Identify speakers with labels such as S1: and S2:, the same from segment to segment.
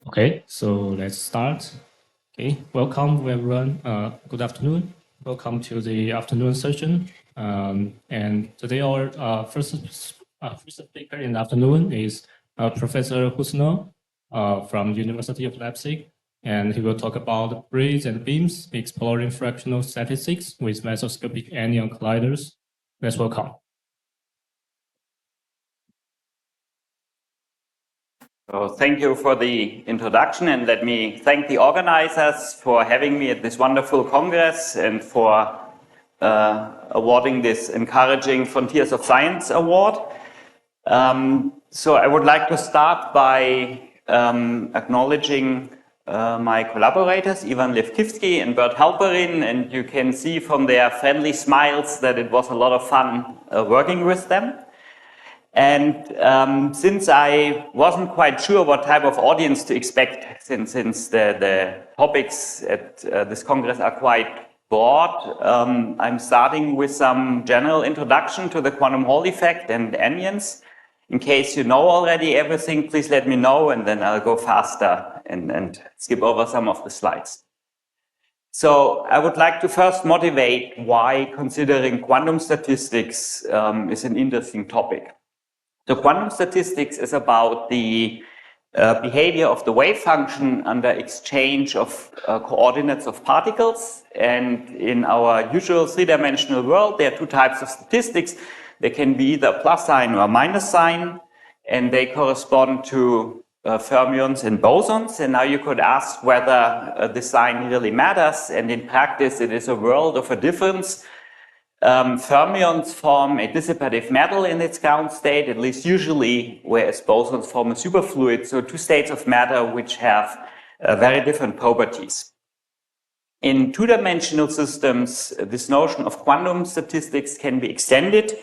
S1: Okay, so let's start. Okay, welcome everyone. Good afternoon. Welcome to the afternoon session. And today our first speaker in the afternoon is Professor Rosenow from University of Leipzig, and he will talk about braids and beams, exploring fractional statistics with Mesoscopic Anyon colliders. Let's welcome.
S2: So thank you for the introduction, and let me thank the organizers for having me at this wonderful Congress and for awarding this encouraging Frontiers of Science Award. So I would like to start by acknowledging my collaborators, Ivan Levkivsky and Bert Halperin, and you can see from their friendly smiles that it was a lot of fun working with them. And since I wasn't quite sure what type of audience to expect, since the topics at this Congress are quite broad, I'm starting with some general introduction to the quantum Hall effect and anyons. In case you know already everything, please let me know, and then I'll go faster and skip over some of the slides. So I would like to first motivate why considering quantum statistics is an interesting topic. So quantum statistics is about the behavior of the wave function under exchange of coordinates of particles. And in our usual three-dimensional world, there are two types of statistics. They can be either plus sign or minus sign, and they correspond to fermions and bosons. And now you could ask whether the sign really matters. And in practice, it is a world of a difference. Fermions form a dissipative metal in its ground state, at least usually, whereas bosons form a superfluid, so two states of matter which have very different properties. In two-dimensional systems, this notion of quantum statistics can be extended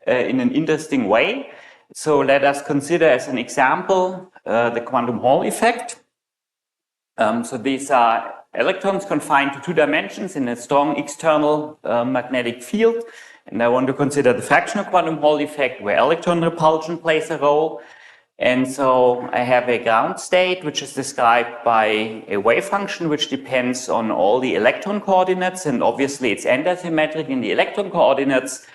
S2: in an interesting way. So let us consider as an example the quantum Hall effect. So these are electrons confined to two dimensions in a strong external magnetic field. And I want to consider the fractional quantum Hall effect where electron repulsion plays a role. And so I have a ground state which is described by a wave function which depends on all the electron coordinates, and obviously it's antisymmetric in the electron coordinates.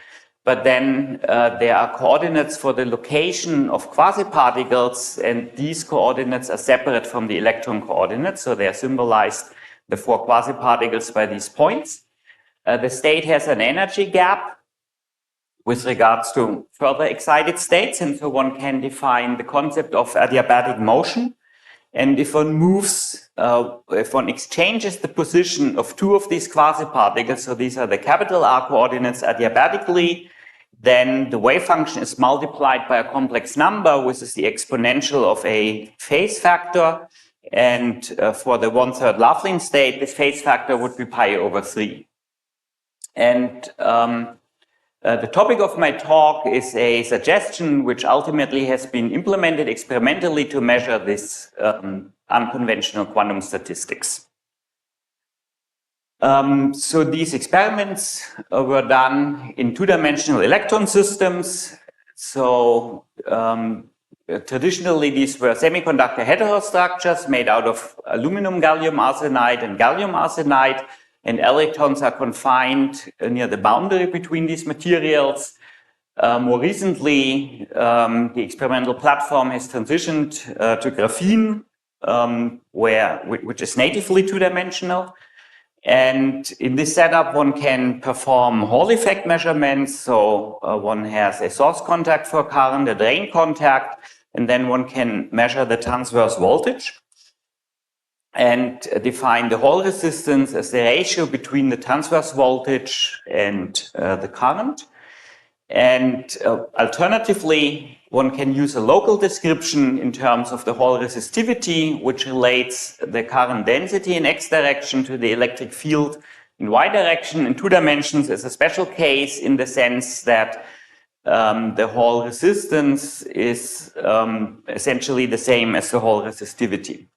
S2: But then there are coordinates for the location of quasiparticles, and these coordinates are separate from the electron coordinates, so they are symbolized, the four quasiparticles, by these points. The state has an energy gap with regards to further excited states, and so one can define the concept of adiabatic motion. And if one moves, if one exchanges the position of two of these quasiparticles, so these are the capital R coordinates adiabatically, then the wave function is multiplied by a complex number, which is the exponential of a phase factor. And for the 1/3 Laughlin state, this phase factor would be pi/3. And the topic of my talk is a suggestion which ultimately has been implemented experimentally to measure this unconventional quantum statistics. So these experiments were done in two-dimensional electron systems. So traditionally, these were semiconductor heterostructures made out of aluminum gallium arsenide and gallium arsenide, and electrons are confined near the boundary between these materials. More recently, the experimental platform has transitioned to graphene, which is natively two-dimensional. And in this setup, one can perform Hall effect measurements. So one has a source contact for current, a drain contact, and then one can measure the transverse voltage and define the Hall resistance as the ratio between the transverse voltage and the current. And alternatively, one can use a local description in terms of the Hall resistivity, which relates the current density in x direction to the electric field in y direction. In two dimensions is a special case in the sense that the Hall resistance is essentially the same as the Hall resistivity.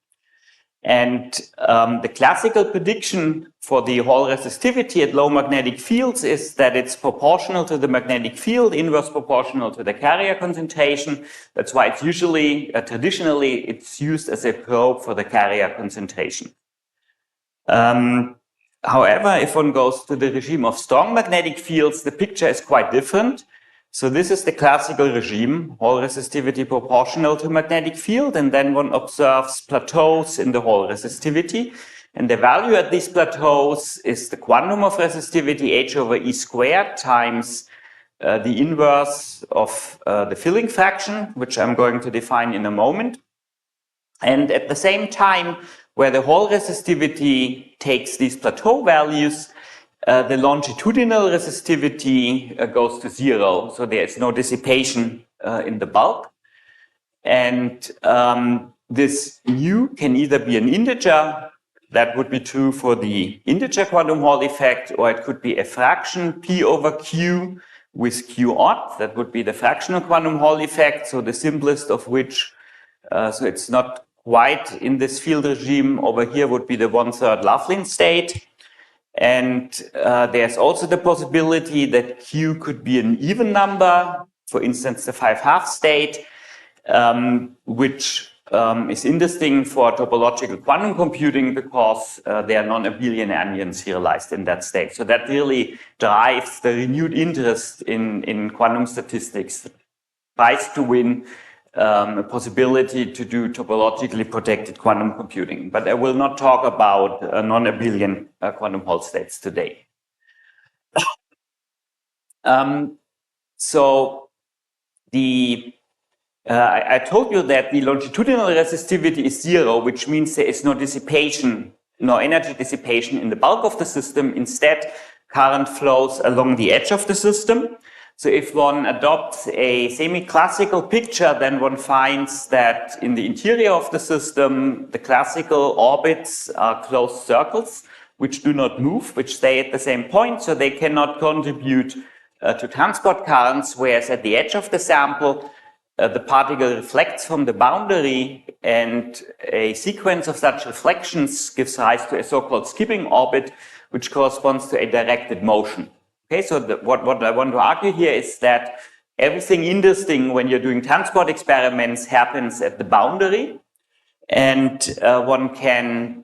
S2: And the classical prediction for the Hall resistivity at low magnetic fields is that it's proportional to the magnetic field, inverse proportional to the carrier concentration. That's why it's usually, traditionally, it's used as a probe for the carrier concentration. However, if one goes to the regime of strong magnetic fields, the picture is quite different. So this is the classical regime, Hall resistivity proportional to magnetic field, and then one observes plateaus in the Hall resistivity. And the value at these plateaus is the quantum of resistivity h over e squared times the inverse of the filling fraction, which I'm going to define in a moment. And at the same time, where the Hall resistivity takes these plateau values, the longitudinal resistivity goes to 0, so there is no dissipation in the bulk. And this mu can either be an integer, that would be true for the integer quantum Hall effect, or it could be a fraction p over q with q odd, that would be the fractional quantum Hall effect, so the simplest of which, so it's not quite in this field regime, over here would be the 1/3 Laughlin state. And there's also the possibility that Q could be an even number, for instance, the 5/2 state, which is interesting for topological quantum computing because there are non-abelian anyons serialized in that state. So that really drives the renewed interest in quantum statistics, tries to win a possibility to do topologically protected quantum computing. But I will not talk about non-abelian quantum Hall states today. So I told you that the longitudinal resistivity is 0, which means there is no dissipation, no energy dissipation in the bulk of the system. Instead, current flows along the edge of the system. So if one adopts a semi-classical picture, then one finds that in the interior of the system, the classical orbits are closed circles, which do not move, which stay at the same point, so they cannot contribute to transport currents, whereas at the edge of the sample, the particle reflects from the boundary, and a sequence of such reflections gives rise to a so-called skipping orbit, which corresponds to a directed motion. Okay, so what I want to argue here is that everything interesting when you're doing transport experiments happens at the boundary, and one can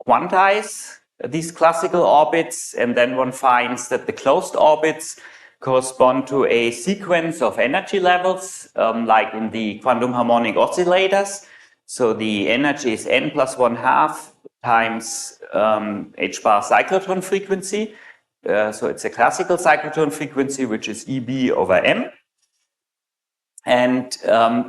S2: quantize these classical orbits, and then one finds that the closed orbits correspond to a sequence of energy levels, like in the quantum harmonic oscillators. So the energy is n plus 1/2 times h bar cyclotron frequency. So it's a classical cyclotron frequency, which is EB over m. And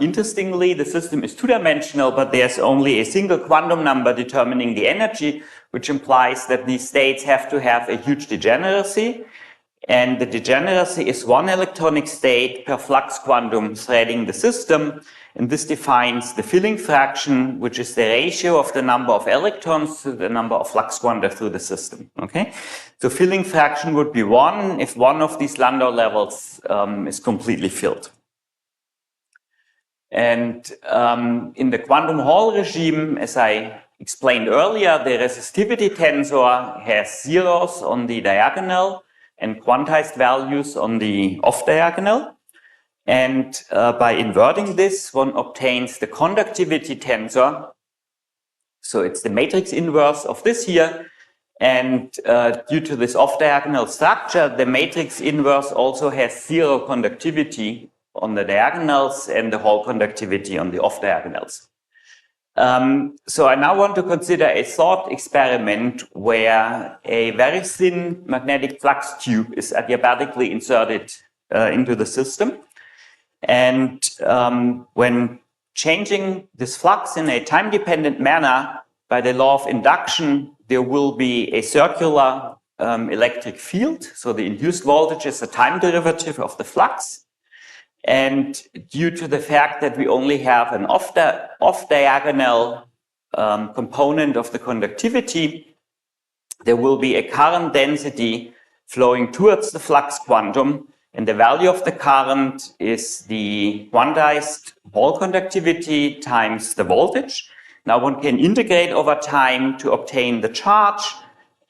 S2: interestingly, the system is two-dimensional, but there's only a single quantum number determining the energy, which implies that these states have to have a huge degeneracy. And the degeneracy is one electronic state per flux quantum threading the system. And this defines the filling fraction, which is the ratio of the number of electrons to the number of flux quanta through the system. Okay, so filling fraction would be 1 if one of these Landau levels is completely filled. And in the quantum Hall regime, as I explained earlier, the resistivity tensor has zeros on the diagonal and quantized values on the off-diagonal. And by inverting this, one obtains the conductivity tensor. So it's the matrix inverse of this here. And due to this off-diagonal structure, the matrix inverse also has 0 conductivity on the diagonals and the Hall conductivity on the off-diagonals. So I now want to consider a thought experiment where a very thin magnetic flux tube is adiabatically inserted into the system. And when changing this flux in a time-dependent manner by the law of induction, there will be a circular electric field. So the induced voltage is the time derivative of the flux. And due to the fact that we only have an off-diagonal component of the conductivity, there will be a current density flowing towards the flux quantum, and the value of the current is the quantized Hall conductivity times the voltage. Now one can integrate over time to obtain the charge,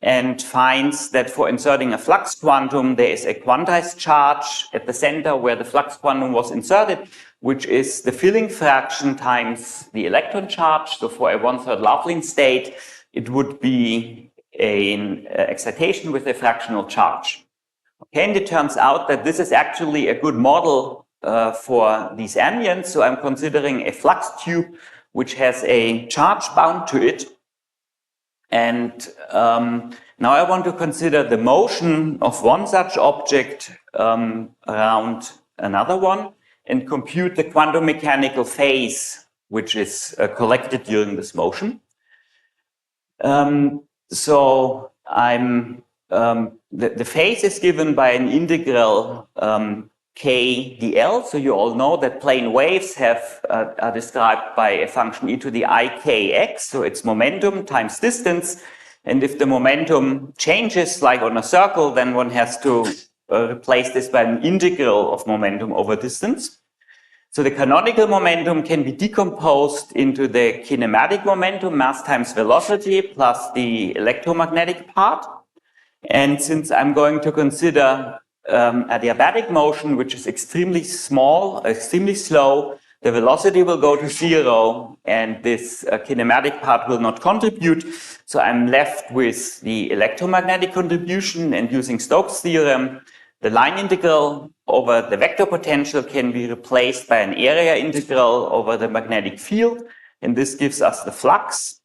S2: and finds that for inserting a flux quantum, there is a quantized charge at the center where the flux quantum was inserted, which is the filling fraction times the electron charge. So for a 1/3 Laughlin state, it would be an excitation with a fractional charge. Okay, and it turns out that this is actually a good model for these anyons. So I'm considering a flux tube which has a charge bound to it. And now I want to consider the motion of one such object around another one and compute the quantum mechanical phase which is collected during this motion. So the phase is given by an integral k dl. So you all know that plane waves are described by a function e to the ikx. So it's momentum times distance. And if the momentum changes, like on a circle, then one has to replace this by an integral of momentum over distance. So the canonical momentum can be decomposed into the kinematic momentum, mass times velocity, plus the electromagnetic part. And since I'm going to consider adiabatic motion, which is extremely small, extremely slow, the velocity will go to 0, and this kinematic part will not contribute. So I'm left with the electromagnetic contribution, and using Stokes' theorem, the line integral over the vector potential can be replaced by an area integral over the magnetic field. And this gives us the flux,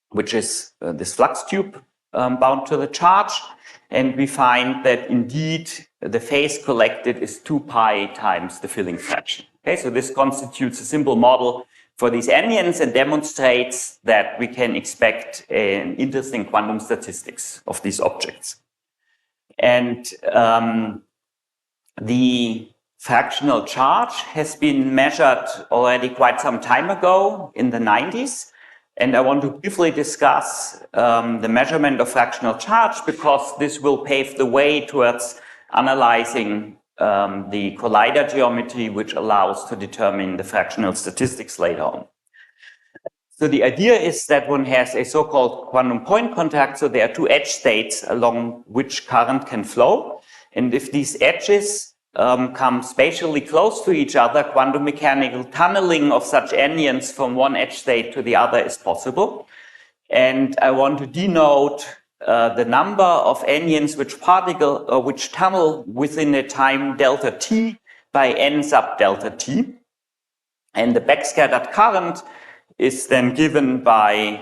S2: which is this flux tube bound to the charge. And we find that indeed the phase collected is 2 pi times the filling fraction. Okay, so this constitutes a simple model for these anyons and demonstrates that we can expect an interesting quantum statistics of these objects. And the fractional charge has been measured already quite some time ago in the 90s. And I want to briefly discuss the measurement of fractional charge, because this will pave the way towards analyzing the collider geometry, which allows to determine the fractional statistics later on. So the idea is that one has a so-called quantum point contact. So there are 2 edge states along which current can flow. And if these edges come spatially close to each other, quantum mechanical tunneling of such anyons from one edge state to the other is possible. And I want to denote the number of anyons which tunnel within a time delta t by n sub delta t. And the backscattered current is then given by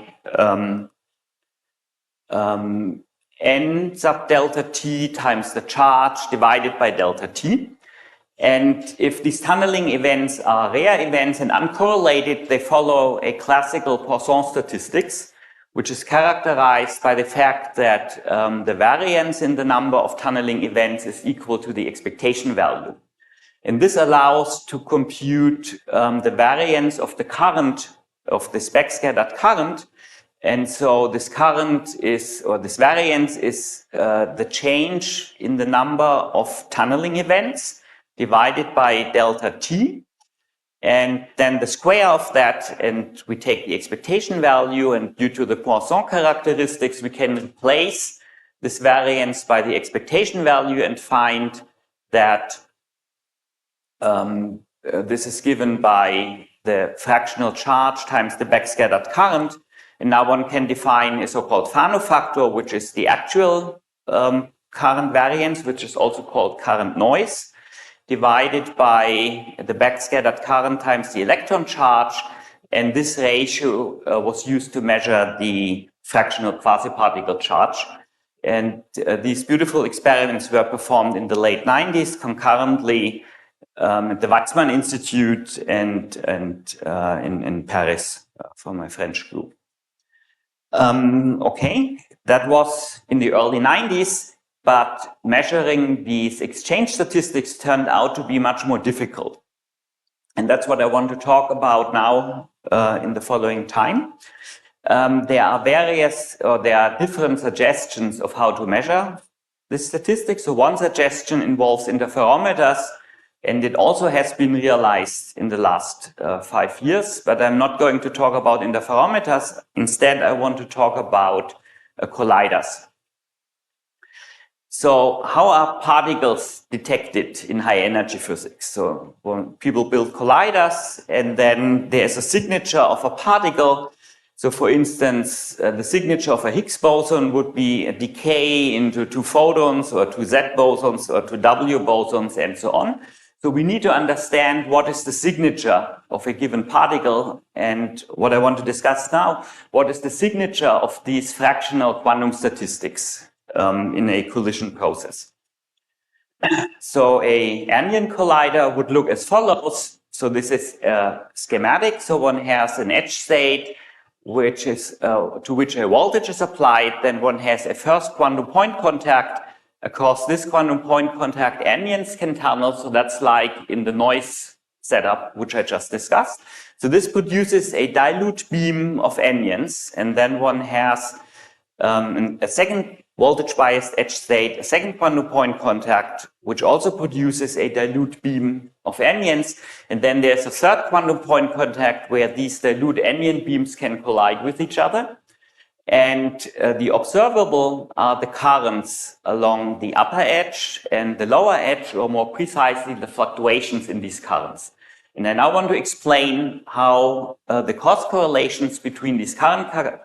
S2: n sub delta t times the charge divided by delta t. And if these tunneling events are rare events and uncorrelated, they follow a classical Poisson statistics, which is characterized by the fact that the variance in the number of tunneling events is equal to the expectation value. And this allows to compute the variance of the current of this backscattered current. And so this current is, or this variance is the change in the number of tunneling events divided by delta t. And then the square of that, and we take the expectation value, and due to the Poisson characteristics, we can replace this variance by the expectation value and find that this is given by the fractional charge times the backscattered current. And now one can define a so-called Fano factor, which is the actual current variance, which is also called current noise, divided by the backscattered current times the electron charge. And this ratio was used to measure the fractional quasi-particle charge. And these beautiful experiments were performed in the late 90s concurrently at the Waxman Institute and in Paris for my French group. Okay, that was in the early 90s, but measuring these exchange statistics turned out to be much more difficult. And that's what I want to talk about now in the following time. There are different suggestions of how to measure this statistics. So one suggestion involves interferometers And it also has been realized in the last 5 years, but I'm not going to talk about interferometers. Instead, I want to talk about colliders. So how are particles detected in high energy physics? So when people build colliders and then there's a signature of a particle. So for instance, the signature of a Higgs boson would be a decay into 2 photons or 2 Z bosons or 2 W bosons and so on. So we need to understand what is the signature of a given particle, and what I want to discuss now, what is the signature of these fractional quantum statistics in a collision process. So a Anyon collider would look as follows. So this is a schematic. So one has an edge state which is to which a voltage is applied. Then one has a first quantum point contact. Across this quantum point contact, anyons can tunnel. So that's like in the noise setup, which I just discussed. So this produces a dilute beam of anyons. And then one has a second voltage biased edge state, a second quantum point contact, which also produces a dilute beam of anyons. And then there's a third quantum point contact where these dilute anyon beams can collide with each other. And the observable are the currents along the upper edge and the lower edge, or more precisely, the fluctuations in these currents. And I now want to explain how the cross correlations between these currents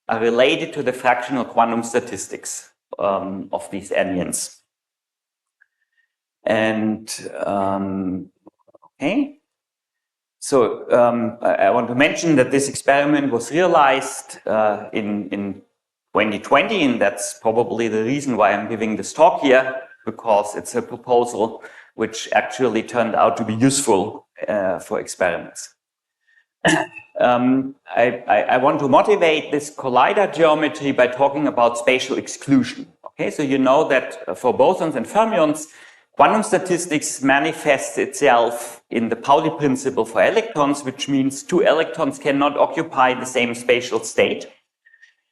S2: are related to the fractional quantum statistics of these anyons. And okay. So I want to mention that this experiment was realized in 2020, and that's probably the reason why I'm giving this talk here, because it's a proposal which actually turned out to be useful for experiments. I want to motivate this collider geometry by talking about spatial exclusion. Okay, so you know that for bosons and fermions, quantum statistics manifests itself in the Pauli principle for electrons, which means 2 electrons cannot occupy the same spatial state.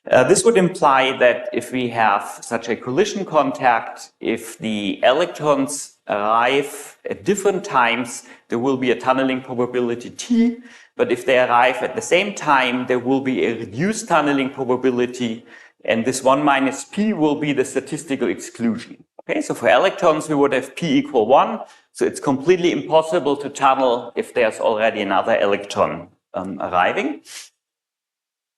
S2: This would imply that if we have such a collision contact, if the electrons arrive at different times, there will be a tunneling probability T, but if they arrive at the same time, there will be a reduced tunneling probability, and this 1 minus P will be the statistical exclusion. Okay, so for electrons, we would have P equal 1, so it's completely impossible to tunnel if there's already another electron arriving.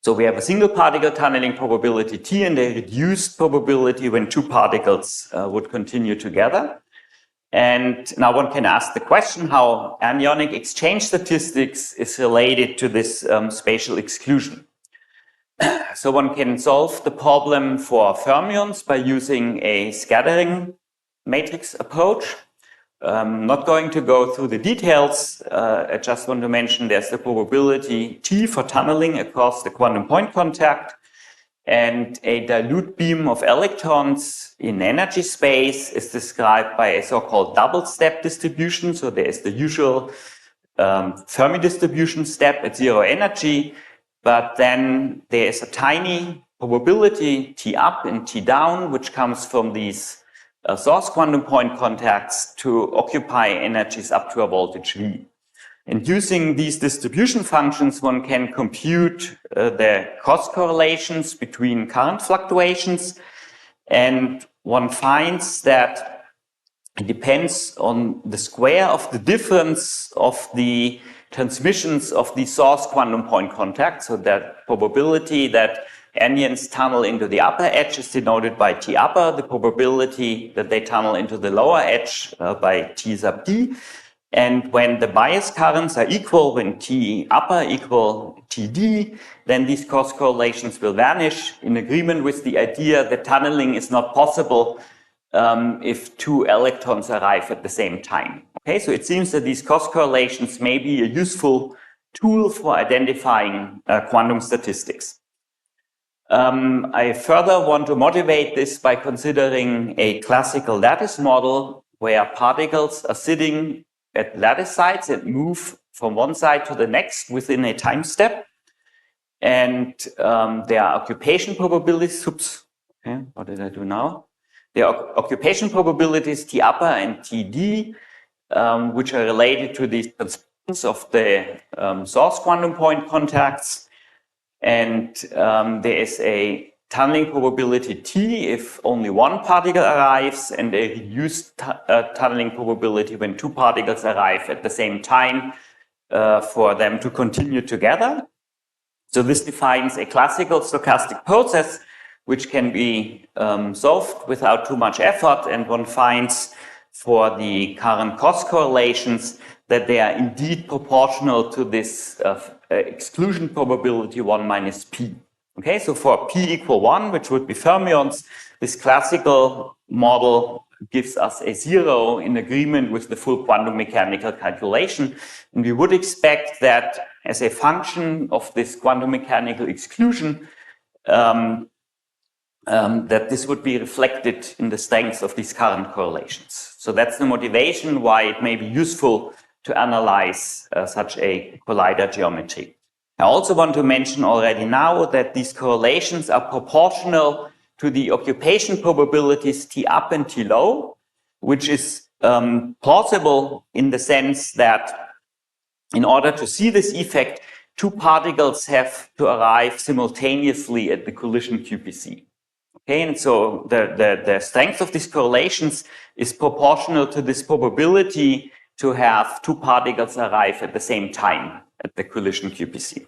S2: So we have a single particle tunneling probability T and a reduced probability when 2 particles would continue together. And now one can ask the question how anyonic exchange statistics is related to this spatial exclusion. So one can solve the problem for fermions by using a scattering matrix approach. I'm not going to go through the details. I just want to mention there's the probability T for tunneling across the quantum point contact, and a dilute beam of electrons in energy space is described by a so-called double step distribution. So there is the usual Fermi distribution step at 0 energy, but then there is a tiny probability T up and T down, which comes from these source quantum point contacts to occupy energies up to a voltage V. And using these distribution functions, one can compute the cross correlations between current fluctuations, and one finds that it depends on the square of the difference of the transmissions of the source quantum point contacts. So that probability that anyons tunnel into the upper edge is denoted by T upper, the probability that they tunnel into the lower edge by T sub D. And when the bias currents are equal, when T upper equal TD, then these cross correlations will vanish, in agreement with the idea that tunneling is not possible if 2 electrons arrive at the same time. Okay, so it seems that these cross correlations may be a useful tool for identifying quantum statistics. I further want to motivate this by considering a classical lattice model where particles are sitting at lattice sites and move from one side to the next within a time step. And there are occupation probabilities. Oops, okay, what did I do now? There are occupation probabilities T upper and TD. which are related to the transformations of the source quantum point contacts. And there is a tunneling probability T if only one particle arrives, and a reduced tunneling probability when two particles arrive at the same time for them to continue together. So this defines a classical stochastic process which can be solved without too much effort, and one finds for the current cost correlations that they are indeed proportional to this exclusion probability 1 minus p. Okay, so for p equal 1, which would be fermions, this classical model gives us a 0 in agreement with the full quantum mechanical calculation. And we would expect that as a function of this quantum mechanical exclusion, that this would be reflected in the strength of these current correlations. So that's the motivation why it may be useful to analyze such a collider geometry. I also want to mention already now that these correlations are proportional to the occupation probabilities T up and T low, which is plausible in the sense that in order to see this effect, two particles have to arrive simultaneously at the collision QPC. Okay, and so the strength of these correlations is proportional to this probability to have two particles arrive at the same time at the collision QPC.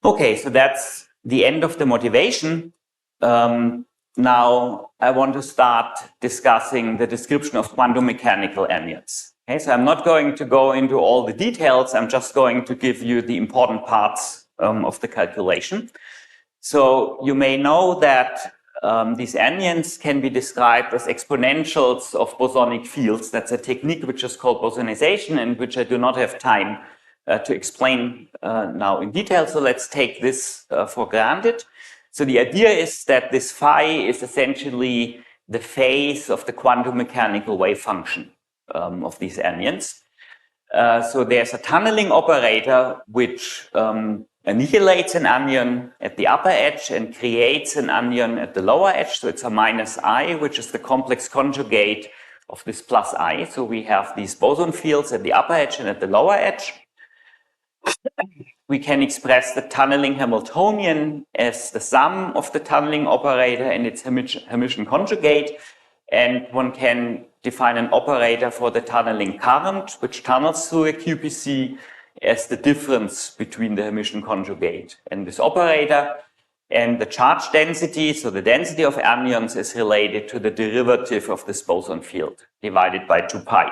S2: Okay, so that's the end of the motivation. Now I want to start discussing the description of quantum mechanical anyons. Okay, so I'm not going to go into all the details. I'm just going to give you the important parts of the calculation. So you may know that these anyons can be described as exponentials of bosonic fields. That's a technique which is called bosonization, and which I do not have time to explain now in detail. So let's take this for granted. So the idea is that this phi is essentially the phase of the quantum mechanical wave function of these anyons. So there's a tunneling operator which annihilates an anyon at the upper edge and creates an anyon at the lower edge. So it's a minus I, which is the complex conjugate of this plus I. So we have these boson fields at the upper edge and at the lower edge. We can express the tunneling Hamiltonian as the sum of the tunneling operator and its Hermitian conjugate. And one can define an operator for the tunneling current, which tunnels through a QPC, as the difference between the Hermitian conjugate and this operator. And the charge density, so the density of anyons, is related to the derivative of this boson field divided by 2 pi.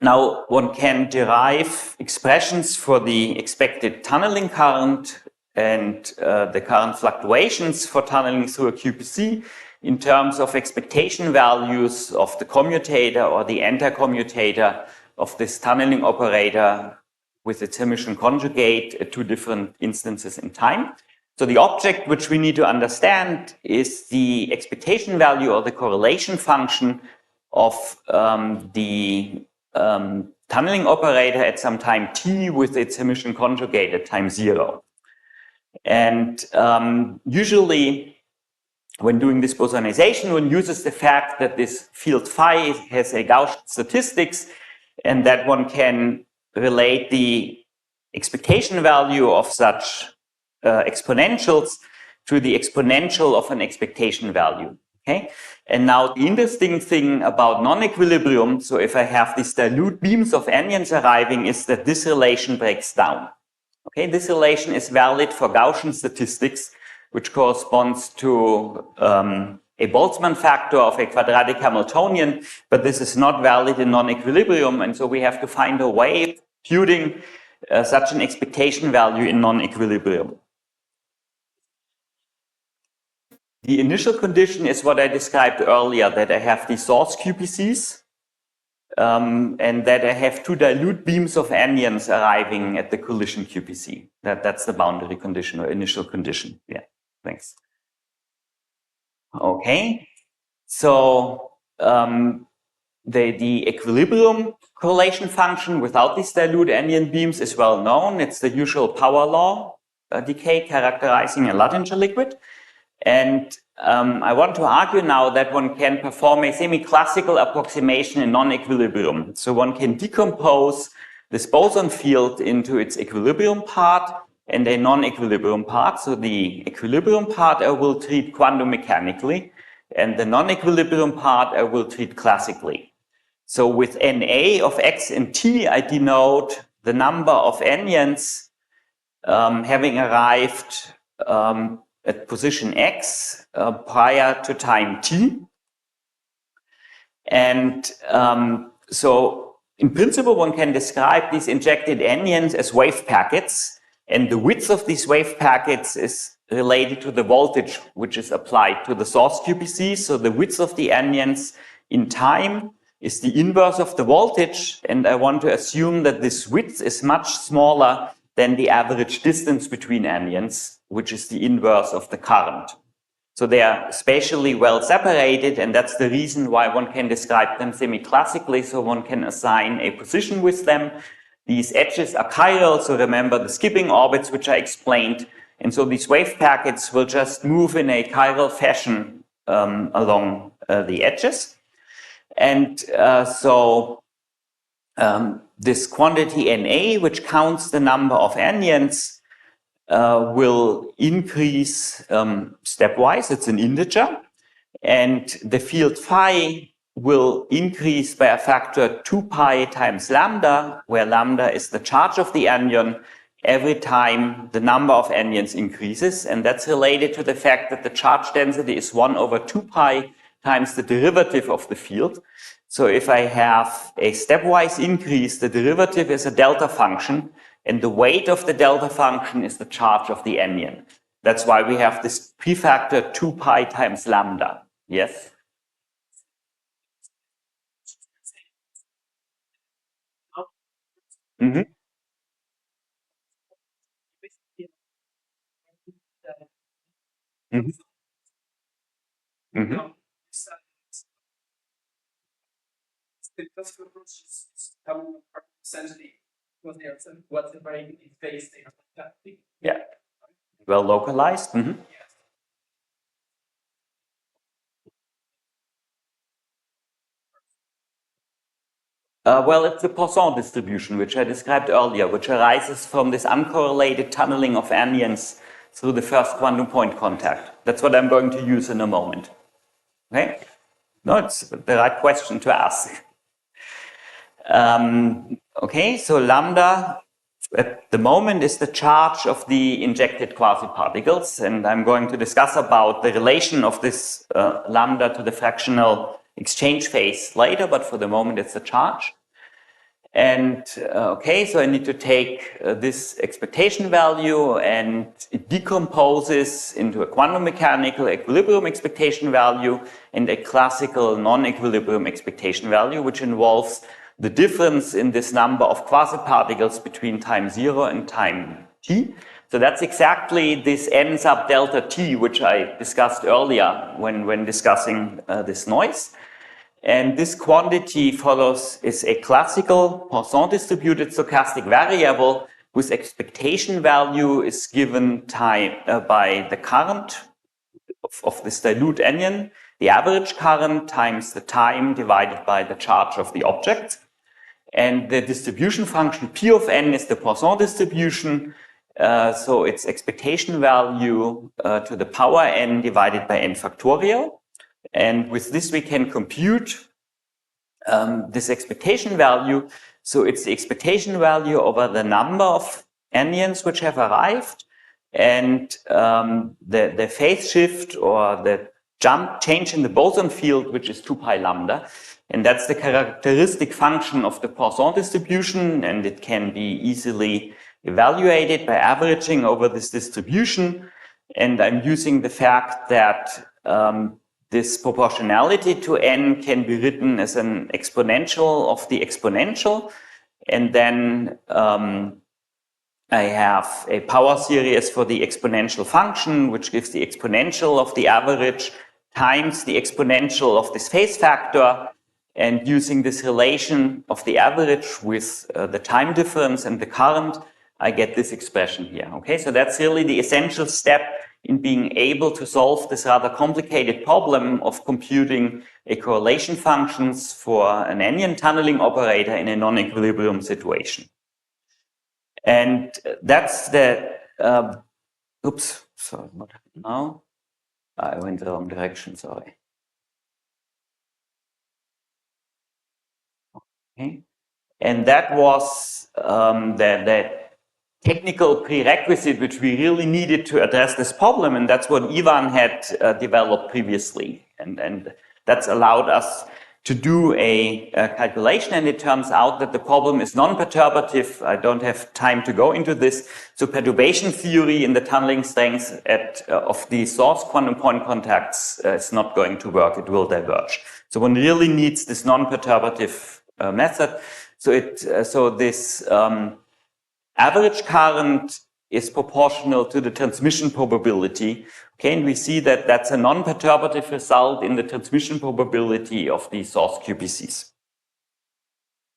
S2: Now one can derive expressions for the expected tunneling current and the current fluctuations for tunneling through a QPC in terms of expectation values of the commutator or the anti-commutator of this tunneling operator with its Hermitian conjugate at two different instances in time. So the object which we need to understand is the expectation value or the correlation function of the tunneling operator at some time t with its Hermitian conjugate at time 0. And usually when doing this bosonization, one uses the fact that this field phi has a Gaussian statistics, and that one can relate the expectation value of such exponentials to the exponential of an expectation value. Okay, and now the interesting thing about non-equilibrium, so if I have these dilute beams of anyons arriving, is that this relation breaks down. Okay, this relation is valid for Gaussian statistics, which corresponds to a Boltzmann factor of a quadratic Hamiltonian, but this is not valid in non-equilibrium, and so we have to find a way of computing such an expectation value in non-equilibrium. The initial condition is what I described earlier, that I have these source QPCs, and that I have two dilute beams of anyons arriving at the collision QPC. That's the boundary condition or initial condition. Yeah, thanks. Okay, so the equilibrium correlation function without these dilute anyon beams is well known. It's the usual power law decay characterizing a Luttinger liquid. And I want to argue now that one can perform a semi-classical approximation in non-equilibrium. So one can decompose this boson field into its equilibrium part and a non-equilibrium part. So the equilibrium part I will treat quantum mechanically, and the non-equilibrium part I will treat classically. So with Na of x and t, I denote the number of anyons having arrived at position x prior to time t. And so in principle, one can describe these injected anyons as wave packets, and the width of these wave packets is related to the voltage which is applied to the source QPC. So the width of the anyons in time is the inverse of the voltage, and I want to assume that this width is much smaller than the average distance between anyons, which is the inverse of the current. So they are spatially well separated, and that's the reason why one can describe them semi-classically, so one can assign a position with them. These edges are chiral, so remember the skipping orbits which I explained, and so these wave packets will just move in a chiral fashion along the edges. And this quantity Na, which counts the number of anyons, will increase stepwise. It's an integer. And the field phi will increase by a factor 2 pi times lambda, where lambda is the charge of the anyon, every time the number of anyons increases. And that's related to the fact that the charge density is 1 over 2 pi times the derivative of the field. So if I have a stepwise increase, the derivative is a delta function, and the weight of the delta function is the charge of the anyon. That's why we have this prefactor 2 pi times lambda. Yes? Mm-hmm. Mm-hmm. Mm-hmm. Yeah. Well localized. Mm-hmm. Well, it's the Poisson distribution, which I described earlier, which arises from this uncorrelated tunneling of anyons through the first quantum point contact. That's what I'm going to use in a moment. Okay? No, it's the right question to ask. Okay, so lambda at the moment is the charge of the injected quasiparticles, and I'm going to discuss about the relation of this lambda to the fractional exchange phase later, but for the moment it's a charge. And okay, so I need to take this expectation value, and it decomposes into a quantum mechanical equilibrium expectation value and a classical non-equilibrium expectation value, which involves the difference in this number of quasiparticles between time 0 and time t. So that's exactly this ends up delta t, which I discussed earlier when discussing this noise. And this quantity is a classical Poisson distributed stochastic variable whose expectation value is given by the current of this dilute anyon, the average current times the time divided by the charge of the object. And the distribution function P of n is the Poisson distribution. So its expectation value to the power n divided by n factorial. And with this, we can compute this expectation value. So it's the expectation value over the number of anyons which have arrived, and the phase shift or the change in the boson field, which is 2 pi lambda. And that's the characteristic function of the Poisson distribution, and it can be easily evaluated by averaging over this distribution. And I'm using the fact that this proportionality to n can be written as an exponential of the exponential. And then I have a power series for the exponential function, which gives the exponential of the average times the exponential of this phase factor. And using this relation of the average with the time difference and the current, I get this expression here. Okay, so that's really the essential step in being able to solve this rather complicated problem of computing a correlation functions for an Anyon tunneling operator in a non-equilibrium situation. And that's the, oops, sorry, what happened now? I went the wrong direction, sorry. Okay. And that was the technical prerequisite which we really needed to address this problem, and that's what Ivan had developed previously. And that's allowed us to do a calculation, and it turns out that the problem is non-perturbative. I don't have time to go into this. So perturbation theory in the tunneling strength of the source quantum point contacts is not going to work. It will diverge. So one really needs this non-perturbative method. So this average current is proportional to the transmission probability. Okay, and we see that that's a non-perturbative result in the transmission probability of the source QPCs.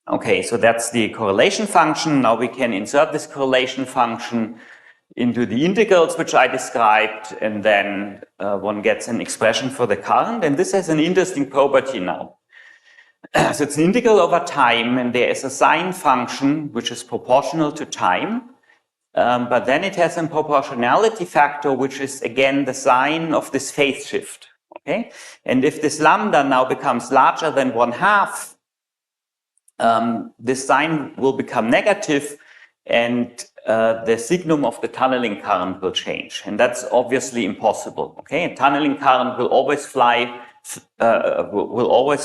S2: Okay, so that's the correlation function. Now we can insert this correlation function into the integrals which I described, and then one gets an expression for the current. And this has an interesting property now. So it's an integral over time, and there is a sine function which is proportional to time. But then it has a proportionality factor, which is again the sine of this phase shift. Okay, and if this lambda now becomes larger than 1/2, this sign will become negative, and the signum of the tunneling current will change, and that's obviously impossible. Okay, a tunneling current will always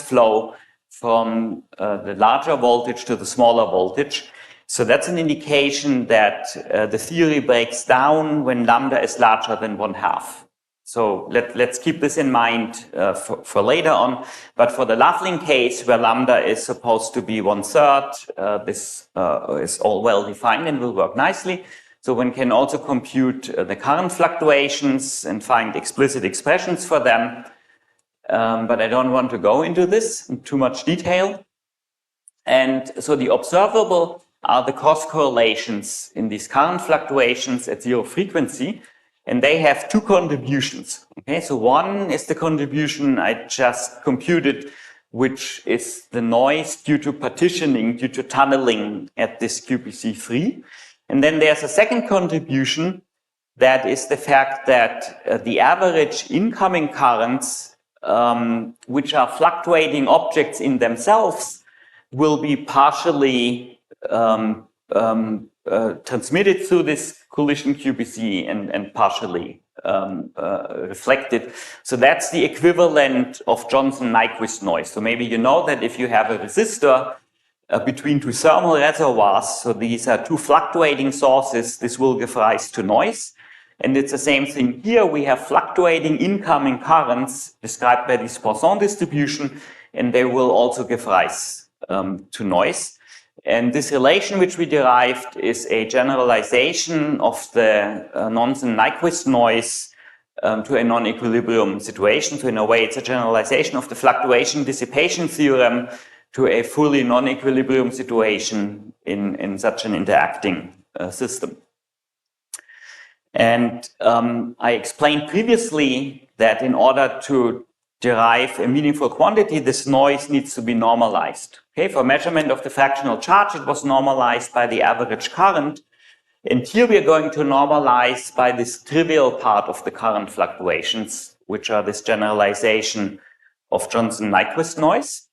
S2: flow from the larger voltage to the smaller voltage. So that's an indication that the theory breaks down when lambda is larger than 1/2. So let's keep this in mind for later on. But for the Loveling case, where lambda is supposed to be 1/3, this is all well defined and will work nicely. So one can also compute the current fluctuations and find explicit expressions for them. But I don't want to go into this in too much detail. And so the observable are the cross correlations in these current fluctuations at zero frequency, and they have two contributions. Okay, so one is the contribution I just computed, which is the noise due to partitioning, due to tunneling at this QPC3. And then there's a second contribution, that is the fact that the average incoming currents, which are fluctuating objects in themselves, will be partially transmitted through this collision QPC and partially reflected. So that's the equivalent of Johnson-Nyquist noise. So maybe you know that if you have a resistor between two thermal reservoirs, so these are two fluctuating sources, this will give rise to noise. And it's the same thing here. We have fluctuating incoming currents described by this Poisson distribution, and they will also give rise to noise. And this relation which we derived is a generalization of the Johnson-Nyquist noise to a non-equilibrium situation. So in a way, it's a generalization of the fluctuation dissipation theorem to a fully non-equilibrium situation in such an interacting system. And I explained previously that in order to derive a meaningful quantity, this noise needs to be normalized. Okay, for measurement of the fractional charge, it was normalized by the average current. And here we are going to normalize by this trivial part of the current fluctuations, which are this generalization of Johnson-Nyquist noise.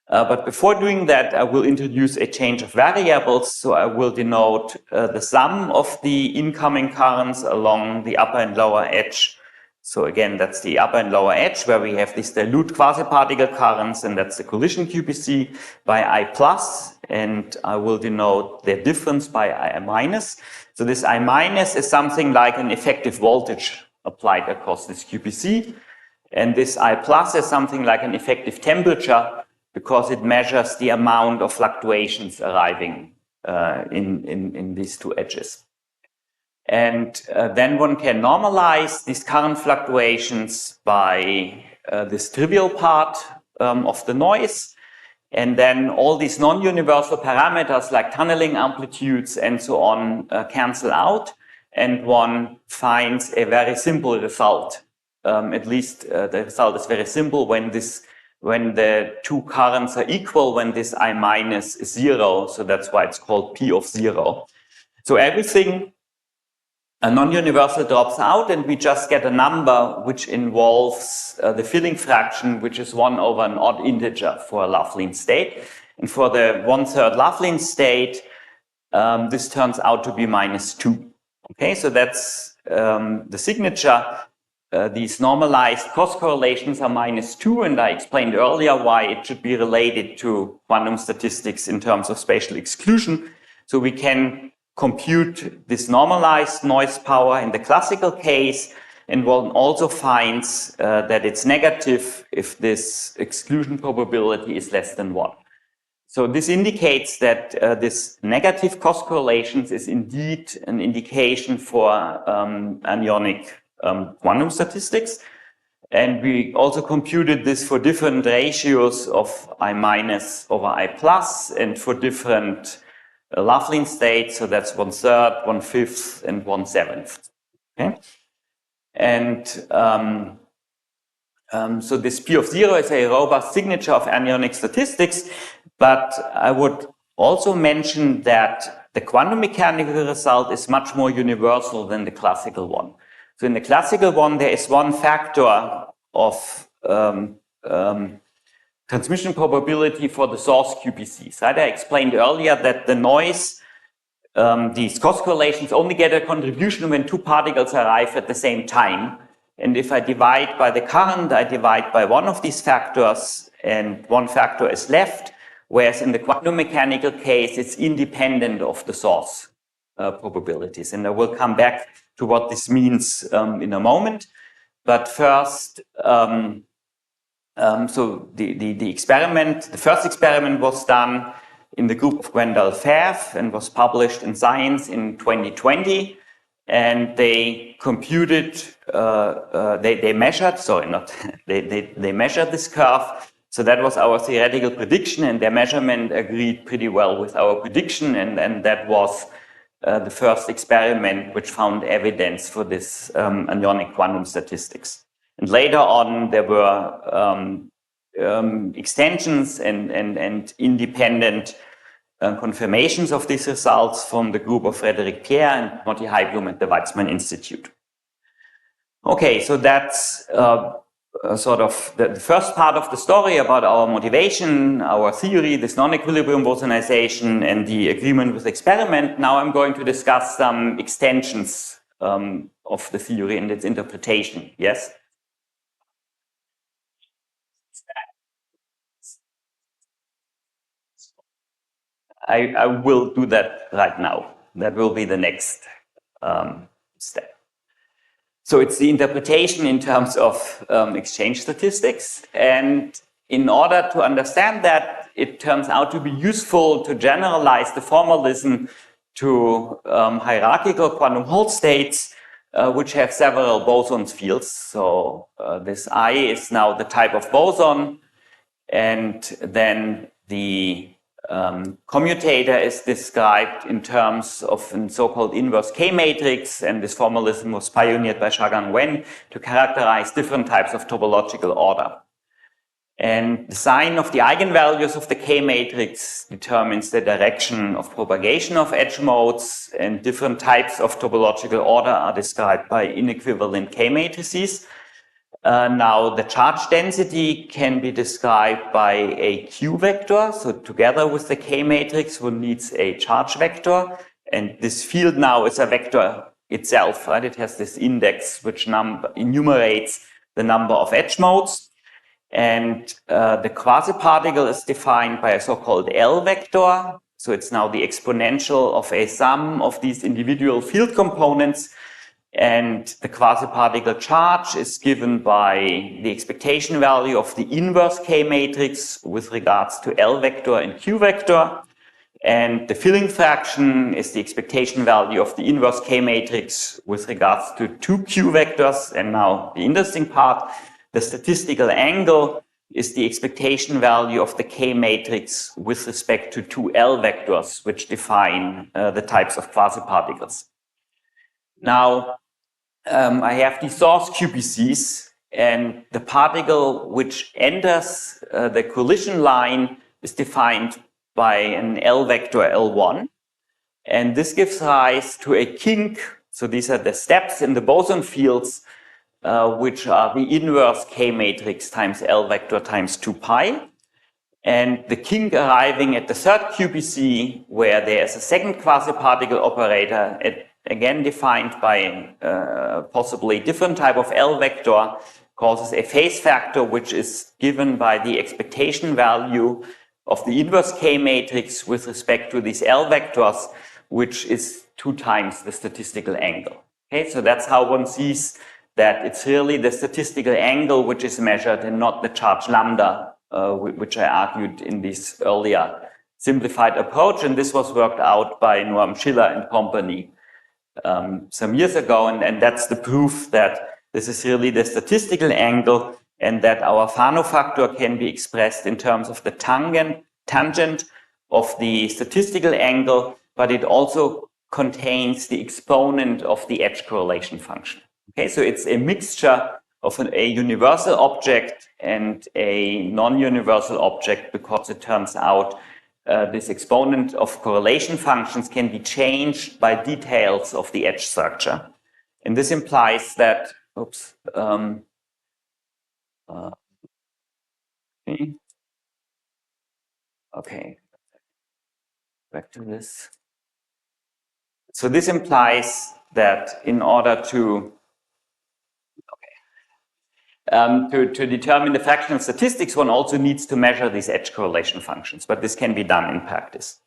S2: But before doing that, I will introduce a change of variables. So I will denote the sum of the incoming currents along the upper and lower edge. So again, that's the upper and lower edge where we have these dilute quasi-particle currents, and that's the collision QPC by I plus, and I will denote their difference by I minus. So this I minus is something like an effective voltage applied across this QPC, and this I plus is something like an effective temperature, because it measures the amount of fluctuations arriving in these two edges. And then one can normalize these current fluctuations by this trivial part of the noise. And then all these non-universal parameters like tunneling amplitudes and so on cancel out. and one finds a very simple result. At least the result is very simple when the two currents are equal, when this I minus is 0. So that's why it's called P of 0. So everything a non-universal drops out, and we just get a number which involves the filling fraction, which is 1 over an odd integer for a Loveline state. And for the 1/3 Loveline state, this turns out to be -2. Okay, so that's the signature. These normalized cross correlations are -2, and I explained earlier why it should be related to quantum statistics in terms of spatial exclusion. So we can compute this normalized noise power in the classical case, and one also finds that it's negative if this exclusion probability is less than 1. So this indicates that this negative cross correlations is indeed an indication for anyonic quantum statistics. And we also computed this for different ratios of I minus over I plus and for different Loveline states. So that's 1/3, 1/5, and 1/7. Okay. And so this P of 0 is a robust signature of anyonic statistics. But I would also mention that the quantum mechanical result is much more universal than the classical one. So in the classical one, there is one factor of transmission probability for the source QPCs. Right? I explained earlier that the noise, these cross correlations only get a contribution when two particles arrive at the same time. And if I divide by the current, I divide by one of these factors, and one factor is left. Whereas in the quantum mechanical case, it's independent of the source probabilities. And I will come back to what this means in a moment. But first, so the experiment, the first experiment was done in the group of Gwendal-Fev and was published in Science in 2020. And they computed, they measured, sorry, not, they measured this curve. So that was our theoretical prediction, and their measurement agreed pretty well with our prediction, and that was the first experiment which found evidence for this anyonic quantum statistics. And later on, there were extensions and independent confirmations of these results from the group of Frederick Pierre and Motti Heiblum at the Weizmann Institute. Okay, so that's sort of the first part of the story about our motivation, our theory, this non-equilibrium bosonization, and the agreement with experiment. Now I'm going to discuss some extensions of the theory and its interpretation. Yes? I will do that right now. That will be the next step. So it's the interpretation in terms of exchange statistics. And in order to understand that, it turns out to be useful to generalize the formalism to hierarchical quantum Hall states, which have several bosons fields. So this I is now the type of boson, and then the commutator is described in terms of a so-called inverse K matrix, and this formalism was pioneered by Shagang Wen to characterize different types of topological order. And the sign of the eigenvalues of the K matrix determines the direction of propagation of edge modes, and different types of topological order are described by inequivalent K matrices. Now, the charge density can be described by a Q vector. So together with the K matrix, one needs a charge vector. And this field now is a vector itself, right? It has this index which enumerates the number of edge modes. And the quasi-particle is defined by a so-called L vector. So it's now the exponential of a sum of these individual field components. And the quasi-particle charge is given by the expectation value of the inverse K matrix with regards to L vector and Q vector. And the filling fraction is the expectation value of the inverse K matrix with regards to two Q vectors. And now the interesting part, the statistical angle is the expectation value of the K matrix with respect to two L vectors, which define the types of quasi-particles. Now, I have these source QPCs, and the particle which enters the collision line is defined by an L vector L1. And this gives rise to a kink. So these are the steps in the boson fields, which are the inverse K matrix times L vector times 2 pi. And the kink arriving at the third QPC, where there is a second quasi-particle operator, again defined by possibly different type of L vector, causes a phase factor which is given by the expectation value of the inverse K matrix with respect to these L vectors, which is 2 times the statistical angle. Okay, so that's how one sees that it's really the statistical angle which is measured and not the charge lambda, which I argued in this earlier simplified approach. And this was worked out by Noam Schiller and company some years ago. And that's the proof that this is really the statistical angle and that our Fano factor can be expressed in terms of the tangent of the statistical angle, but it also contains the exponent of the edge correlation function. Okay, so it's a mixture of a universal object and a non-universal object, because it turns out this exponent of correlation functions can be changed by details of the edge structure. And this implies that, okay, back to this. So this implies that in order to determine the fractional statistics, one also needs to measure these edge correlation functions, but this can be done in practice.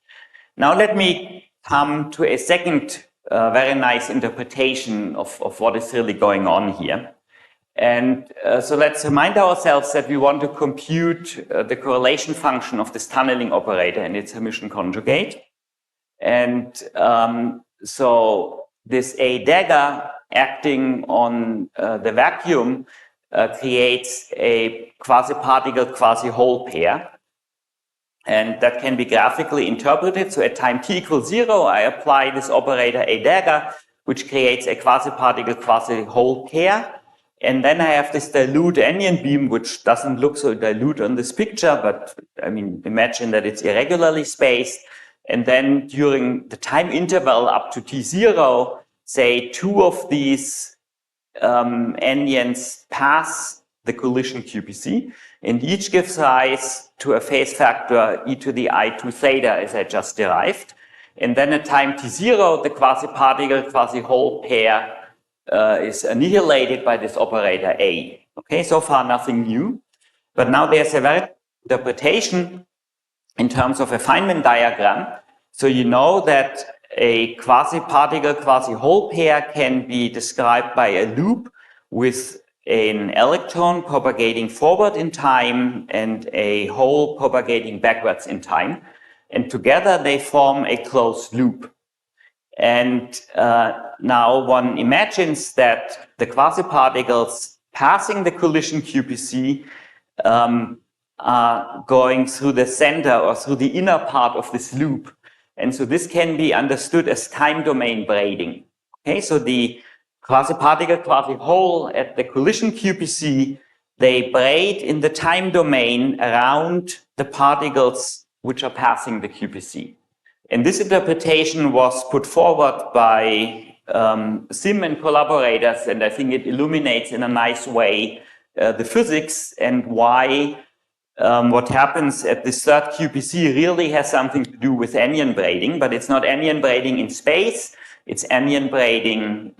S2: Now let me come to a second very nice interpretation of what is really going on here. And so let's remind ourselves that we want to compute the correlation function of this tunneling operator and its Hermitian conjugate. And so this A dagger acting on the vacuum creates a quasi-particle, quasi-hole pair. And that can be graphically interpreted. So at time t equals 0, I apply this operator A dagger, which creates a quasi-particle, quasi-hole pair. And then I have this dilute Anyon beam, which doesn't look so dilute on this picture, but I mean, imagine that it's irregularly spaced. And then during the time interval up to t0, say 2 of these anyons pass the collision QPC, and each gives rise to a phase factor e to the I2 theta, as I just derived. And then at time t0, the quasi-particle, quasi-hole pair is annihilated by this operator A. Okay, so far nothing new. But now there's a very interpretation in terms of a Feynman diagram. So you know that a quasi-particle, quasi-hole pair can be described by a loop with an electron propagating forward in time and a hole propagating backwards in time. And together they form a closed loop. And now one imagines that the quasi-particles passing the collision QPC are going through the center or through the inner part of this loop. And so this can be understood as time domain braiding. Okay, so the quasi-particle, quasi-hole at the collision QPC, they braid in the time domain around the particles which are passing the QPC. And this interpretation was put forward by Sim and collaborators, and I think it illuminates in a nice way the physics and why what happens at this third QPC really has something to do with Anyon braiding, but it's not Anyon braiding in space, it's Anyon braiding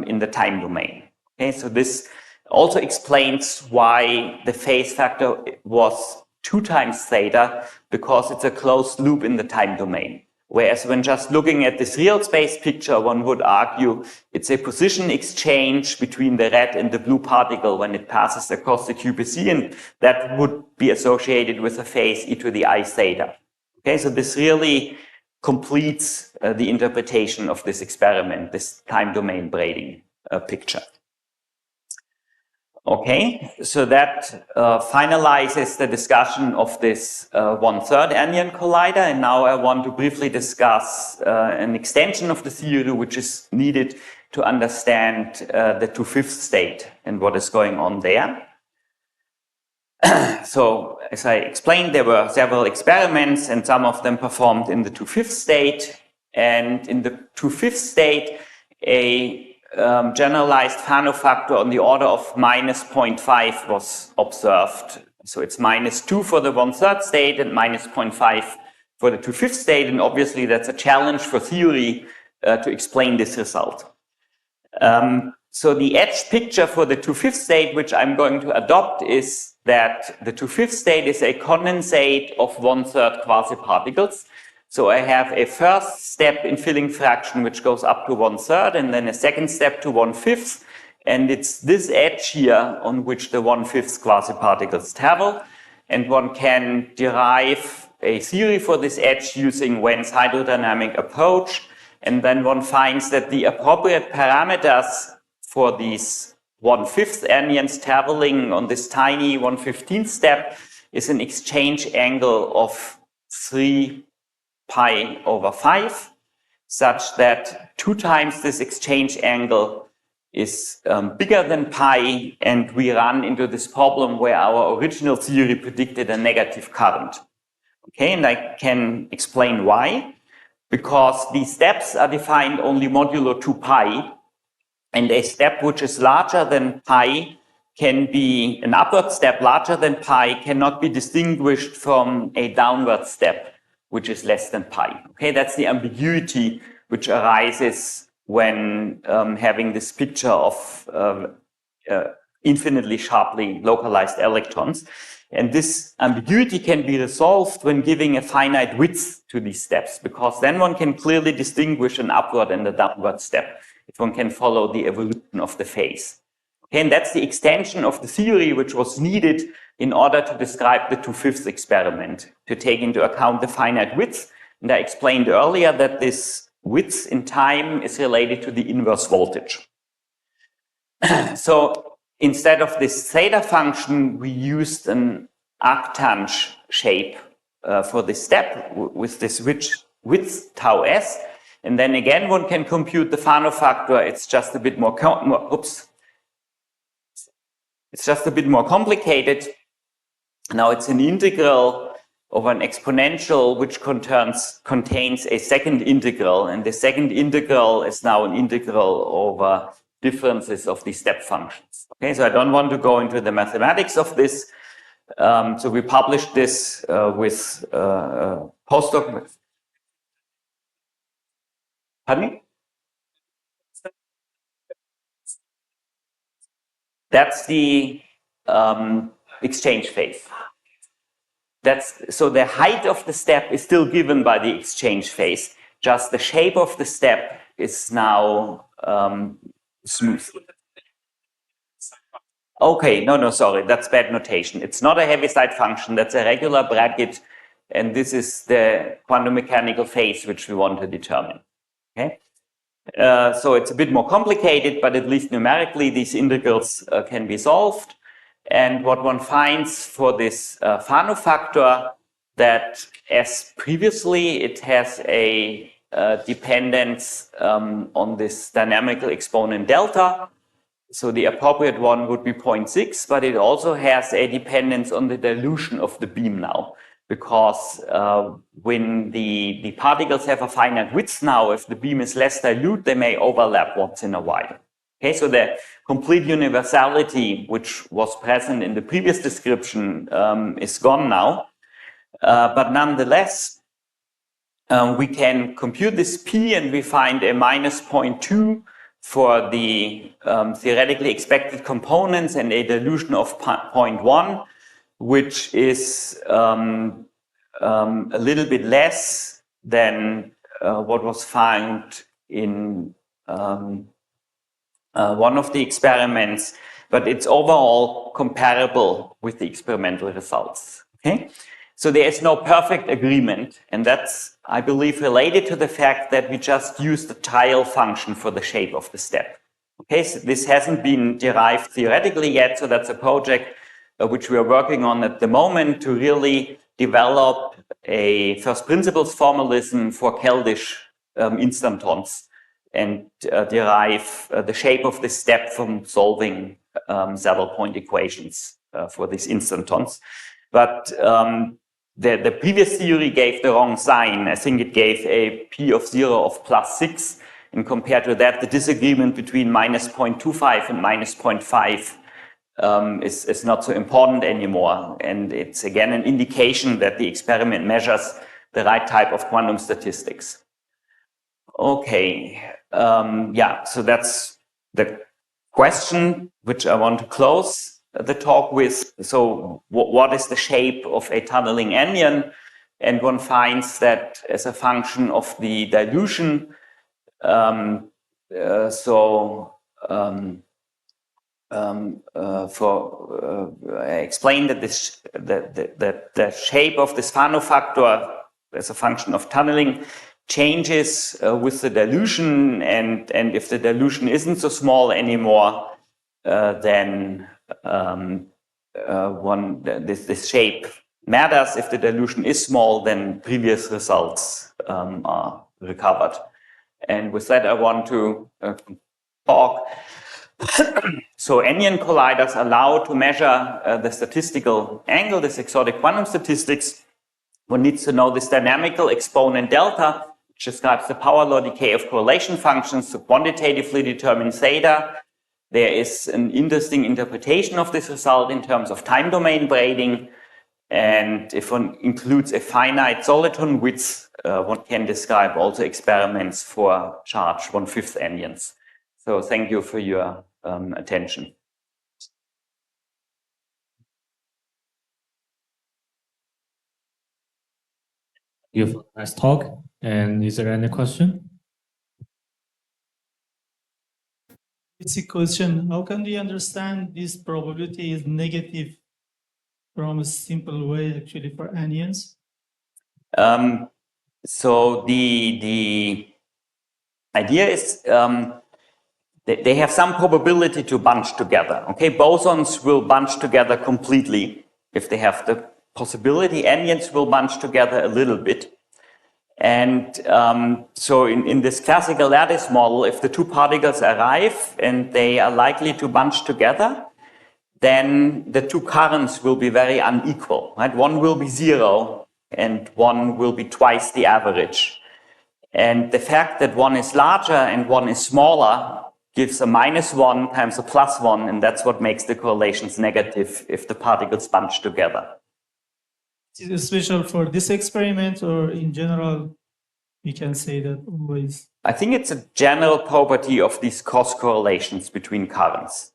S2: in the time domain. Okay, so this also explains why the phase factor was 2 times theta, because it's a closed loop in the time domain. Whereas when just looking at this real space picture, one would argue it's a position exchange between the red and the blue particle when it passes across the QPC, and that would be associated with a phase e to the I theta. Okay, so this really completes the interpretation of this experiment, this time domain braiding picture. Okay, so that finalizes the discussion of this 1/3 Anyon collider, and now I want to briefly discuss an extension of the theory which is needed to understand the 2/5 state and what is going on there. So, as I explained, there were several experiments, and some of them performed in the 2/5 state. And in the 2/5 state, a generalized Fano factor on the order of minus 0.5 was observed. So it's -2 for the 1/3 state and minus 0.5 for the 2/5 state. And obviously, that's a challenge for theory to explain this result. So the edge picture for the 2/5 state, which I'm going to adopt, is that the 2/5 state is a condensate of 1/3 quasi-particles. So I have a first step in filling fraction which goes up to 1/3, and then a second step to 1/5. And it's this edge here on which the 1/5 quasi-particles travel. And one can derive a theory for this edge using Wenn's hydrodynamic approach. And then one finds that the appropriate parameters for these 1/5 anyons traveling on this tiny 1/15 step is an exchange angle of 3 pi over 5, such that 2 times this exchange angle is bigger than pi, and we run into this problem where our original theory predicted a negative current. Okay, and I can explain why. Because these steps are defined only modulo 2 pi, and a step which is larger than pi can be, an upward step larger than pi cannot be distinguished from a downward step which is less than pi. Okay, that's the ambiguity which arises when having this picture of infinitely sharply localized electrons. And this ambiguity can be resolved when giving a finite width to these steps, because then one can clearly distinguish an upward and a downward step if one can follow the evolution of the phase. Okay, and that's the extension of the theory which was needed in order to describe the 2/5 experiment, to take into account the finite width. And I explained earlier that this width in time is related to the inverse voltage. So instead of this theta function, we used an arctange shape for this step with this width tau s. And then again, one can compute the Fano factor. It's just a bit more, it's just a bit more complicated. Now it's an integral over an exponential which contains a second integral, and the second integral is now an integral over differences of the step functions. Okay, so I don't want to go into the mathematics of this. So we published this with postdoc. Pardon me? That's the exchange phase. So the height of the step is still given by the exchange phase. Just the shape of the step is now smooth. Okay, no, sorry, that's bad notation. It's not a Heaviside function, that's a regular bracket, and this is the quantum mechanical phase which we want to determine. Okay, so it's a bit more complicated, but at least numerically these integrals can be solved. And what one finds for this Fano factor, that as previously it has a dependence on this dynamical exponent delta. So the appropriate one would be 0.6, but it also has a dependence on the dilution of the beam now. Because when the particles have a finite width now, if the beam is less dilute, they may overlap once in a while. Okay, so the complete universality, which was present in the previous description, is gone now. But nonetheless, we can compute this P, and we find a minus 0.2 for the theoretically expected components and a dilution of 0.1, which is a little bit less than what was found in one of the experiments, but it's overall comparable with the experimental results. Okay, so there is no perfect agreement, and that's, I believe, related to the fact that we just used the trial function for the shape of the step. Okay, so this hasn't been derived theoretically yet, so that's a project which we are working on at the moment to really develop a first principles formalism for Keldysh instantons and derive the shape of this step from solving saddle point equations for these instantons. But the previous theory gave the wrong sign. I think it gave a p of 0 of +6, and compared to that, the disagreement between minus 0.25 and minus 0.5 is not so important anymore. And it's again an indication that the experiment measures the right type of quantum statistics. Okay, yeah, so that's the question which I want to close the talk with. So what is the shape of a tunneling Anyon? And one finds that as a function of the dilution, I explained that the shape of this Fano factor as a function of tunneling changes with the dilution, and if the dilution isn't so small anymore, then this shape matters. If the dilution is small, then previous results are recovered. And with that, I want to talk. So Anyon colliders allow to measure the statistical angle, this exotic quantum statistics. One needs to know this dynamical exponent delta, which describes the power law decay of correlation functions to quantitatively determine theta. There is an interesting interpretation of this result in terms of time domain braiding. And if one includes a finite soliton width, one can describe also experiments for charge 1/5 Anyons. So thank you for your attention.
S1: You have a nice talk. And is there any question?
S3: It's a question. How can we understand this probability is negative from a simple way, actually, for Anyons?
S2: So the idea is they have some probability to bunch together. Okay, bosons will bunch together completely if they have the possibility. Anyons will bunch together a little bit. And so in this classical lattice model, if the two particles arrive and they are likely to bunch together, then the two currents will be very unequal. Right? One will be 0 and one will be twice the average. And the fact that one is larger and one is smaller gives a -1 times a +1, and that's what makes the correlations negative if the particles bunch together.
S3: Is it special for this experiment, or in general, we can say that always?
S2: I think it's a general property of these cross correlations between currents,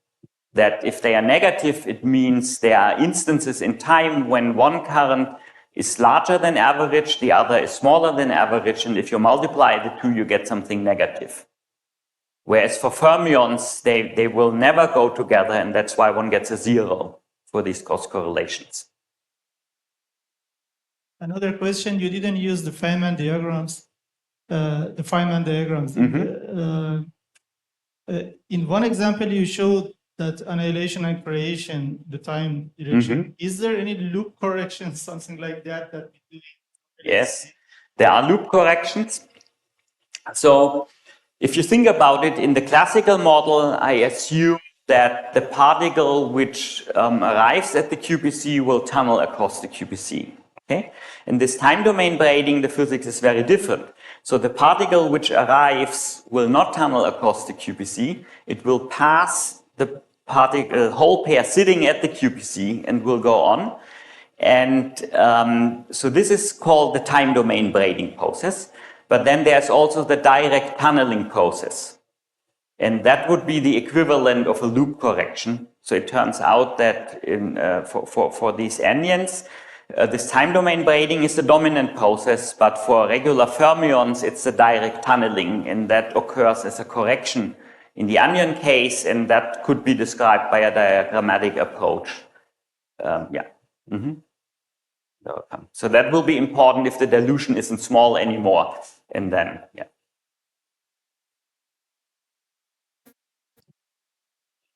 S2: that if they are negative, it means there are instances in time when one current is larger than average, the other is smaller than average, and if you multiply the two, you get something negative. Whereas for fermions, they will never go together, and that's why one gets a 0 for these cross correlations.
S3: Another question, you didn't use the Feynman diagrams, in one example, you showed that annihilation and creation, the time direction. Is there any loop correction, something like that we do?
S2: Yes, there are loop corrections. So if you think about it, in the classical model, I assume that the particle which arrives at the QPC will tunnel across the QPC. Okay? In this time domain braiding, the physics is very different. So the particle which arrives will not tunnel across the QPC. It will pass the particle whole pair sitting at the QPC and will go on. And so this is called the time domain braiding process. But then there's also the direct tunneling process. And that would be the equivalent of a loop correction. So it turns out that for these Anyons, this time domain braiding is the dominant process, but for regular fermions, it's the direct tunneling, and that occurs as a correction in the Anyon case, and that could be described by a diagrammatic approach. So that will be important if the dilution isn't small anymore, and then,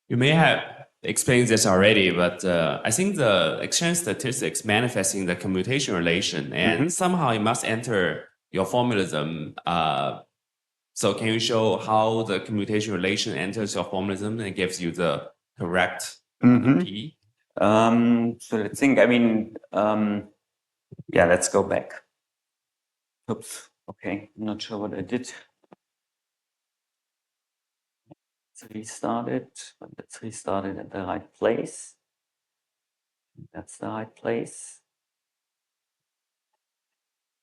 S4: You may have explained this already, but I think the exchange statistics manifesting the commutation relation, and somehow it must enter your formalism So can you show how the commutation relation enters your formalism and gives you the correct P?
S2: So let's think. I mean, yeah, let's go back. Oops. Okay, I'm not sure what I did. Let's restart it, but let's restart it at the right place. That's the right place.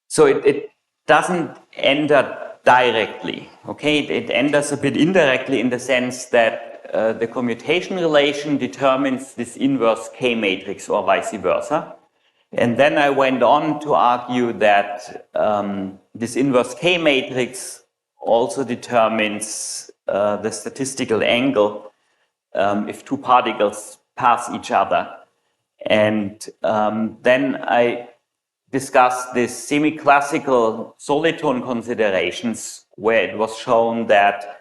S2: So it doesn't enter directly, okay? It enters a bit indirectly in the sense that the commutation relation determines this inverse K matrix or vice versa. And then I went on to argue that this inverse K matrix also determines the statistical angle if two particles pass each other. And then I discussed this semi-classical soliton considerations where it was shown that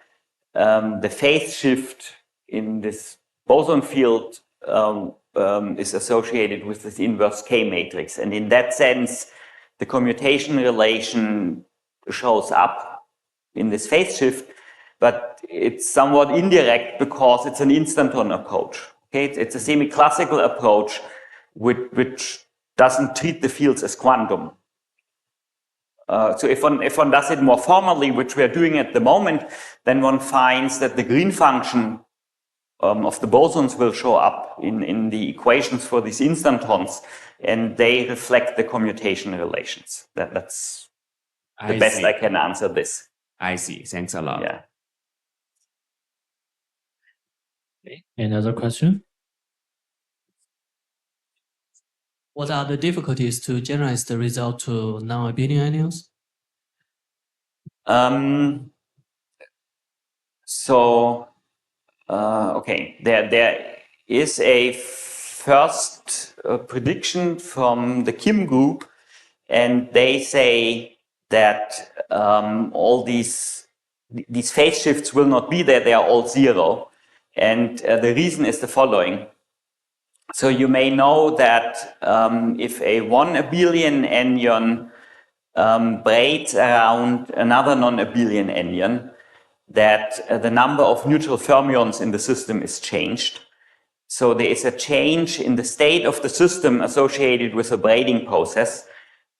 S2: the phase shift in this boson field is associated with this inverse K matrix. And in that sense, the commutation relation shows up in this phase shift, but it's somewhat indirect because it's an instanton approach. Okay, it's a semi-classical approach which doesn't treat the fields as quantum. So if one does it more formally, which we are doing at the moment, then one finds that the green function of the bosons will show up in the equations for these instantons, and they reflect the commutation relations. That's the best I can answer this.
S4: I see. Thanks a lot.
S2: Yeah.
S1: Any other question?
S5: What are the difficulties to generalize the result to non-abelian anyons?
S2: Okay, there is a first prediction from the Kim group, and they say that all these phase shifts will not be there, they are all zero. And the reason is the following. So you may know that if a 1 abelian anyon braids around another non-abelian anyon, that the number of neutral fermions in the system is changed. So there is a change in the state of the system associated with a braiding process.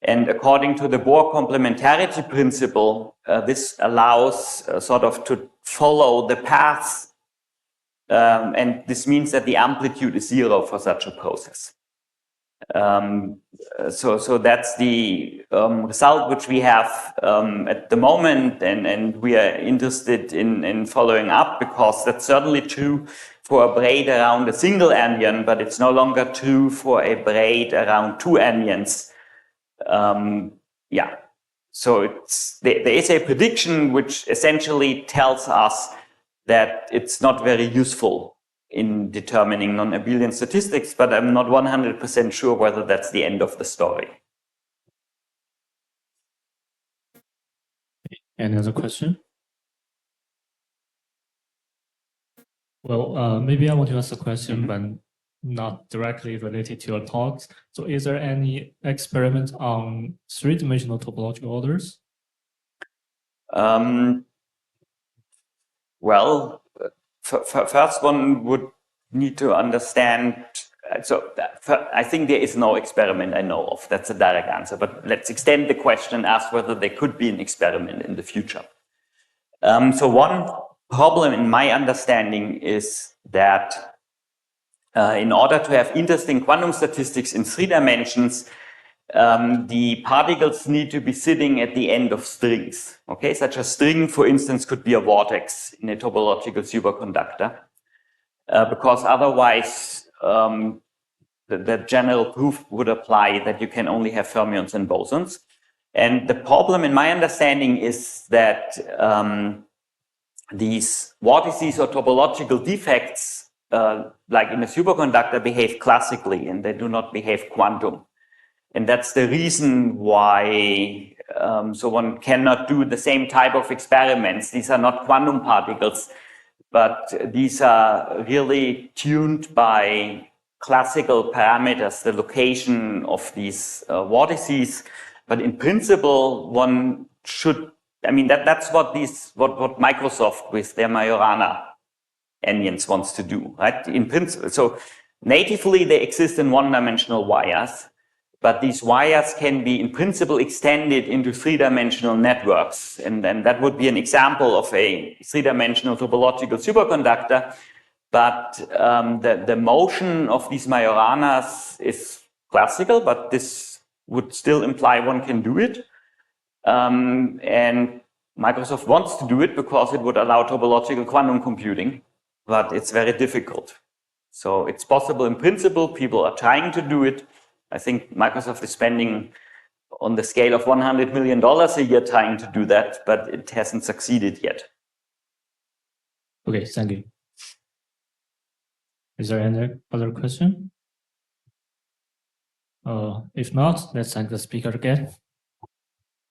S2: And according to the Bohr complementarity principle, this allows sort of to follow the paths. And this means that the amplitude is zero for such a process. So that's the result which we have at the moment, and we are interested in following up, because that's certainly true for a braid around a single anyon, but it's no longer true for a braid around two anyons. Yeah, so there is a prediction which essentially tells us that it's not very useful in determining non-abelian statistics, but I'm not 100% sure whether that's the end of the story.
S1: Any other question? Well, maybe I want to ask a question, but not directly related to your talks. So is there any experiment on three-dimensional topological orders?
S2: Well, first one would need to understand. So I think there is no experiment I know of. That's a direct answer. But let's extend the question and ask whether there could be an experiment in the future. So one problem in my understanding is that in order to have interesting quantum statistics in 3 dimensions, the particles need to be sitting at the end of strings. Okay, such a string, for instance, could be a vortex in a topological superconductor, because otherwise the general proof would apply that you can only have fermions and bosons. And the problem, in my understanding, is that these vortices or topological defects, like in a superconductor, behave classically and they do not behave quantum. And that's the reason why so one cannot do the same type of experiments. These are not quantum particles, but these are really tuned by classical parameters, the location of these vortices. But in principle, one should I mean, that's what what Microsoft with their Majorana Anyons wants to do, right? In principle, so natively they exist in one-dimensional wires, but these wires can be, in principle, extended into three-dimensional networks, and then that would be an example of a three-dimensional topological superconductor. But the motion of these Majoranas is classical, but this would still imply one can do it. And Microsoft wants to do it because it would allow topological quantum computing, but it's very difficult. So it's possible in principle, people are trying to do it. I think Microsoft is spending on the scale of $100 million a year trying to do that, but it hasn't succeeded yet.
S1: Okay, thank you. Is there any other question? If not, let's thank the speaker again.